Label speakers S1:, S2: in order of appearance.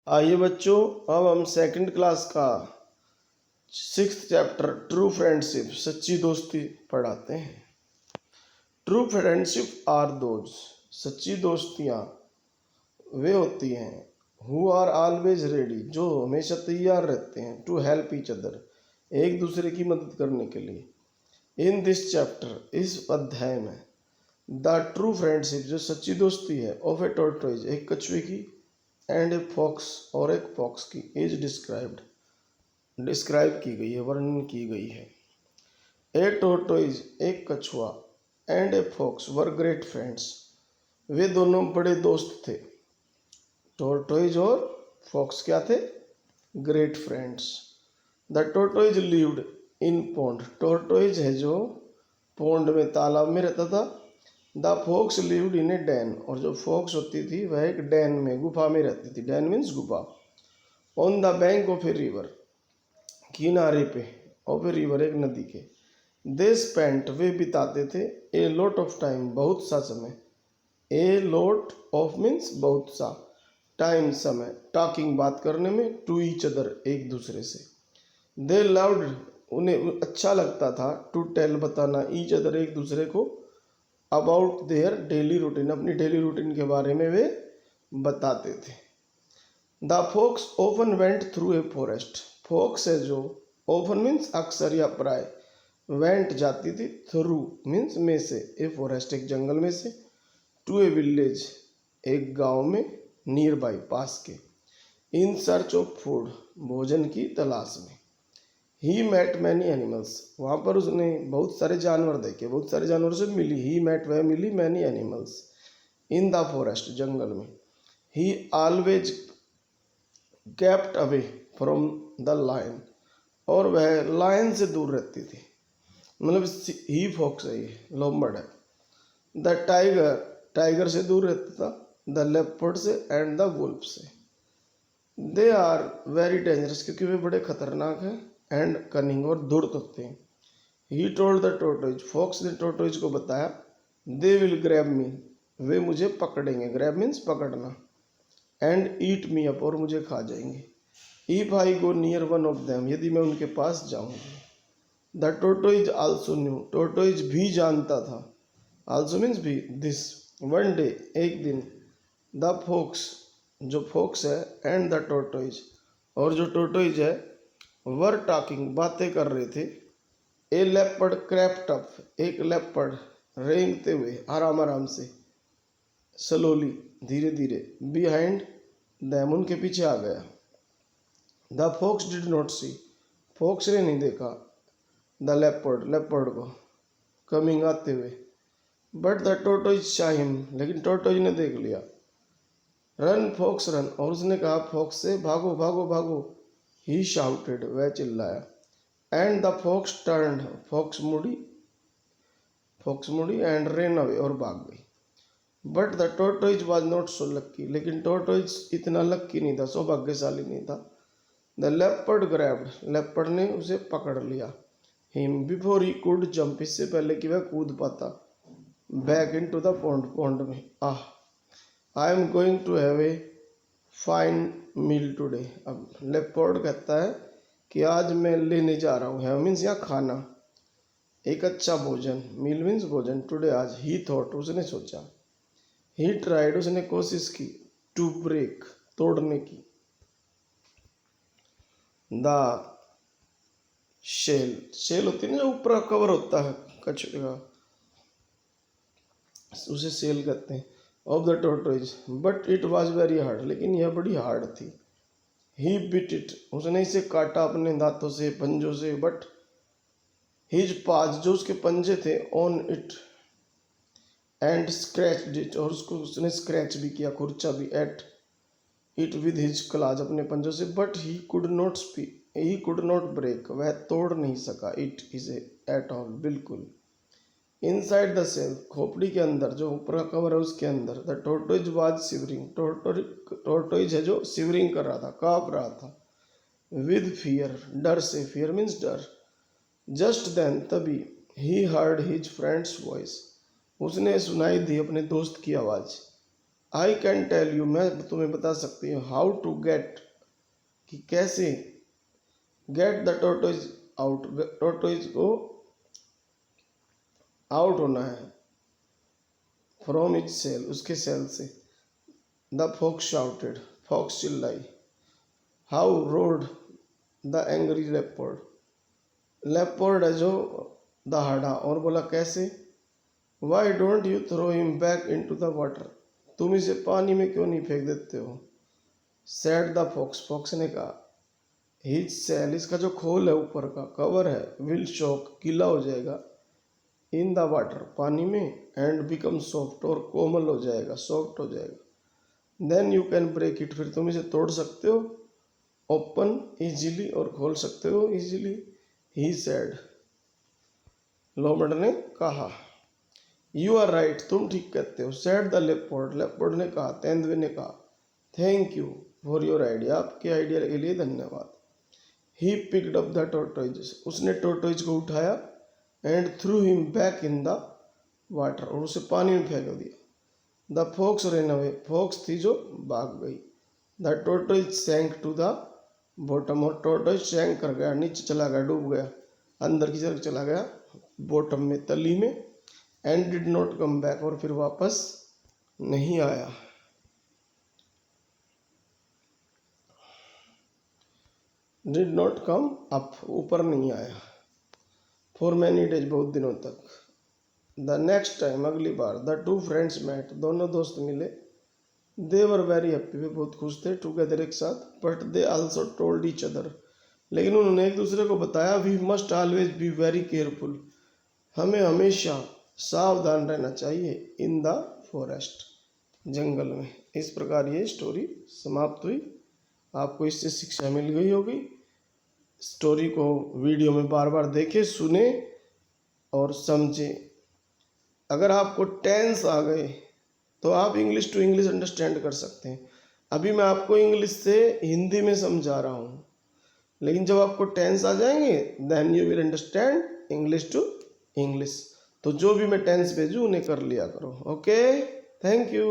S1: आइए बच्चों, अब हम सेकंड क्लास का 6th चैप्टर ट्रू फ्रेंडशिप सच्ची दोस्ती पढ़ाते हैं। ट्रू फ्रेंडशिप आर दोज, सच्ची दोस्तियाँ वे होती हैं हु आर ऑलवेज रेडी, जो हमेशा तैयार रहते हैं टू हेल्प ईच अदर, एक दूसरे की मदद करने के लिए। इन दिस चैप्टर, इस अध्याय में, द ट्रू फ्रेंडशिप, जो सच्ची दोस्ती है, ऑफ ए टॉर्टोइज, एक कछुए की, एंड ए फॉक्स, और एक फॉक्स की, इज डिस्क्राइब की गई है, वर्णन की गई है। ए टॉर्टोइज, एक कछुआ, and a fox were great friends, वे दोनों बड़े दोस्त थे। टॉर्टोइज और फॉक्स क्या थे? Great friends. The tortoise lived in pond, tortoise है जो पॉन्ड में, तालाब में रहता था। The fox lived in a den, और जो फॉक्स होती थी वह एक डैन में, गुफा में रहती थी। डैन मीन्स गुफा। On the bank of a river, किनारे पे, ऑफ ए रिवर, एक नदी के। दे स्पेंट, वे बिताते थे, ए लॉट ऑफ टाइम, बहुत सा समय। ए लॉट ऑफ मीन्स बहुत सा, टाइम समय, टॉकिंग बात करने में, टू ईच अदर, एक दूसरे से। दे लव्ड, उन्हें अच्छा लगता था, टू टेल, बताना, ईच अदर, एक दूसरे को, अबाउट देयर डेली रूटीन, अपनी डेली रूटीन के बारे में वे बताते थे। The fox often went through a forest, fox है जो, ओपन मीन्स अक्सर या प्राय, वेंट जाती थी, थ्रू मीन्स में से, ए फॉरेस्ट, एक जंगल में से, टू ए विलेज, एक गांव में, नियर बाई, पास के, इन सर्च ऑफ फूड, भोजन की तलाश में। ही मैट मैनी एनिमल्स, वहाँ पर उसने बहुत सारे जानवर देखे, बहुत सारे जानवरों से मिली। ही मैट, वह मिली, many animals, in the forest, जंगल में। He always kept away from the lion, और वह लायन से दूर रहती थी, मतलब ही फॉक्स है, ये लोमड़ है। द टाइगर, टाइगर से दूर रहता था। द लेपर्ड से, एंड द वुल्फ से। दे आर वेरी डेंजरस, क्योंकि वे बड़े खतरनाक हैं, एंड कनिंग, और धूर्त होते हैं। He told the tortoise, fox ने टोर्टोइज को बताया, दे विल ग्रैब मी, वे मुझे पकड़ेंगे, ग्रैब मीन्स पकड़ना, एंड ईट मी अप, और मुझे खा जाएंगे। If I go near one of them, यदि मैं उनके पास जाऊंगी। The tortoise also new, tortoise भी जानता था, आल्सो मीन्स भी, दिस, वन डे, एक दिन, द फॉक्स, जो फॉक्स है, एंड द टोर्टोइज, और जो टोर्टोइज है, वर टॉकिंग, बातें कर रहे थे। ए लेपर्ड क्रैप्ट अप, एक लेपर्ड रेंगते हुए, आराम आराम से, स्लोली, धीरे धीरे, बिहाइंड दैम, उनके पीछे आ गया। The fox did not see, fox ने नहीं देखा, द लेपर्ड, लेपर्ड को, कमिंग, आते हुए। But the tortoise saw him, लेकिन टोर्टोइज ने देख लिया। रन फॉक्स रन, और उसने कहा फॉक्स से, भागो भागो भागो। ही शाउटेड, वह चिल्लाया। And the fox turned, fox मुड़ी, एंड रेन अवे, और भाग गई। But the tortoise was not so lucky, लेकिन टोर्टोइज इतना लक्की नहीं था, सौभाग्यशाली नहीं था। द लेपर्ड ग्रैब्ड, लेपर्ड ने उसे पकड़ लिया। Him before he could jump, इससे पहले कि वह कूद पाता, back into the pond, pond में। I am going to have a fine meal today, अब लेपर्ड कहता है कि आज मैं लेने जा रहा हूँ, हैव मीन्स यहाँ खाना, एक अच्छा भोजन, मील मीन्स भोजन, टुडे आज। ही थॉट, उसने सोचा। ही ट्राइड, उसने कोशिश की, टू ब्रेक, तोड़ने की, द शेल, शेल होती है ना, जो ऊपर कवर होता है कछुए का, उसे सेल कहते हैं, of the tortoise, but it was very hard, लेकिन यह बड़ी हार्ड थी। ही बिट इट, उसने इसे काटा अपने दांतों से, पंजों से, बट हिज पाज, जो उसके पंजे थे, on it, and scratch it, और उसको उसने स्क्रैच भी किया, खुरचा भी, at it with his claws, अपने पंजों से। But he could not speak, he could not break, वह तोड़ नहीं सका, इट, इसे, एट ऑल, बिल्कुल। इनसाइड द सेल, खोपड़ी के अंदर, जो ऊपर का कवर है उसके अंदर, the tortoise was shivering, tortoise है जो शिवरिंग कर रहा था, कांप रहा था, विद फियर, डर से, फियर मीन्स डर। जस्ट देन, तभी, he heard his friends voice, उसने सुनाई दी अपने दोस्त की आवाज़। आई कैन टेल यू, मैं तुम्हें बता सकती हूँ, हाउ टू गेट, कि कैसे, get the tortoise out, tortoise को आउट होना है, फ्रॉम इज सेल, उसके सेल से। द फॉक्स शाउटेड, फॉक्स चिल्लाई। How roared the angry leopard, leopard है जो दहाड़ा, और बोला कैसे। Why don't you throw him back into the water, तुम इसे पानी में क्यों नहीं फेंक देते हो। सेड द फॉक्स, फॉक्स ने कहा। हिज सेल, इसका जो खोल है ऊपर का कवर है, विल शॉक, गीला हो जाएगा, इन द वाटर, पानी में, एंड बिकम सॉफ्ट, और कोमल हो जाएगा, सॉफ्ट हो जाएगा। Then you can break it, फिर तुम इसे तोड़ सकते हो, ओपन इजीली, और खोल सकते हो इजीली। ही सेड, लोमड़ ने कहा। यू आर राइट, तुम ठीक कहते हो। सेड द लेपर्ड, लेपर्ड ने कहा, तेंदुए ने कहा। Thank you for your idea, आपके आइडिया के लिए धन्यवाद। He picked up the tortoise, उसने टोर्टोइज को उठाया, and threw him back in the water, और उसे पानी में फेंक दिया। The fox run away, fox थी जो भाग गई। The tortoise sank to the bottom, और टोर्टोइज सैंक कर गया, नीचे चला गया, डूब गया, अंदर की तरफ चला गया, बॉटम में, तली में। And did not come back, और फिर वापस नहीं आया। डिड नॉट कम अप, ऊपर नहीं आया। फॉर मैनी डेज, बहुत दिनों तक। द नेक्स्ट टाइम, अगली बार। द टू फ्रेंड्स मेट, दोनों दोस्त मिले। दे वर वेरी हैप्पी, वे बहुत खुश थे, टुगेदर, एक साथ। But they also told each other, लेकिन उन्होंने एक दूसरे को बताया, we must always be very careful, हमें हमेशा सावधान रहना चाहिए, इन द फॉरेस्ट, जंगल में। इस प्रकार ये स्टोरी समाप्त हुई। आपको इससे शिक्षा मिल गई होगी। स्टोरी को वीडियो में बार बार देखें, सुने और समझें। अगर आपको टेंस आ गए तो आप इंग्लिश टू इंग्लिश अंडरस्टैंड कर सकते हैं। अभी मैं आपको इंग्लिश से हिंदी में समझा रहा हूँ, लेकिन जब आपको टेंस आ जाएंगे then you will understand English to English. तो जो भी मैं टेंस भेजूँ उन्हें कर लिया करो। Okay, thank you.